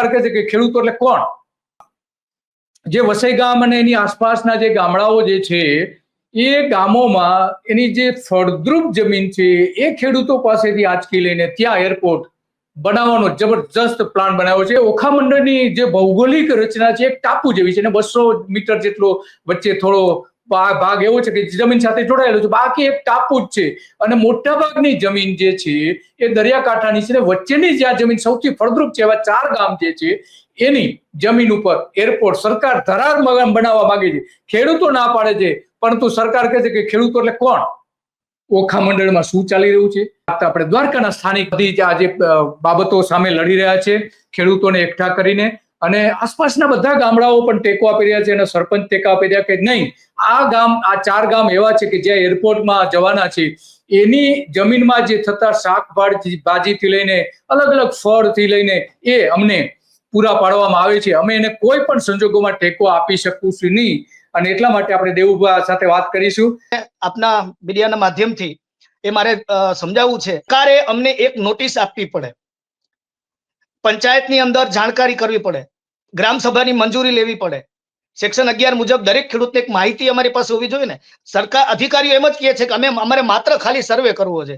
સરકાર કહે છે કે ખેડૂતો એટલે કોણ? જે વસઈ ગામ અને એની આસપાસના જે ગામડાઓ જે છે એ ગામોમાં એની જે ફળદ્રુપ જમીન છે એ ખેડૂતો પાસેથી આંચકી લઈને ત્યાં એરપોર્ટ બનાવવાનો જબરજસ્ત પ્લાન બનાવ્યો છે. ઓખા મંડળની જે ભૌગોલિક રચના છે એક ટાપુ જેવી છે અને 200 મીટર જેટલો વચ્ચે થોડો ભાગ એવો છે કે જમીન સાથે જોડાયેલો છે, બાકી એક ટાપુ જ છે. અને મોટા ભાગની જમીન જે છે એ દરિયાકાંઠાની છે. વચ્ચેની જ્યાં જમીન સૌથી ફળદ્રુપ છે એવા 4 ગામ જે છે એની જમીન ઉપર એરપોર્ટ સરકાર ધરાર બનાવવા માંગે છે. ખેડૂતો ના પાડે છે, પરંતુ સરકાર કહે છે કે ખેડૂતો એટલે કોણ? ઓખા મંડળમાં શું ચાલી રહ્યું છે? આપણે દ્વારકાના સ્થાનિક બધી આજે બાબતો સામે લડી રહ્યા છે ખેડૂતોને એકઠા કરીને, અને આસપાસના બધા ગામડાઓ પણ ટેકો આપી રહ્યા છે અને સરપંચ ટેકો આપી રહ્યા કે નહીં, આ 4 ગામ એવા છે કે જ્યાં એરપોર્ટમાં જવાના છે એની જમીનમાં જે થતા શાકભાજીથી લઈને અલગ અલગ ફળથી લઈને એ અમને પૂરા પાડવામાં આવે છે. અમે એને કોઈ પણ સંજોગોમાં ટેકો આપી શકીશું નહીં, અને એટલા માટે આપણે દેવુભા સાથે વાત કરીશું. આપના મીડિયાના માધ્યમથી એ મારે સમજાવવું છે, સરકારે અમને એક નોટિસ આપવી પડે, પંચાયતની અંદર જાણકારી કરવી પડે, ગ્રામ સભાની મંજૂરી લેવી પડે. સેક્શન 11 મુજબ દરેક ખેડૂતને એક માહિતી અમારી પાસે હોવી જોઈએ ને. સરકાર અધિકારીઓ એમ જ કહે છે કે અમારે માત્ર ખાલી સર્વે કરવો છે.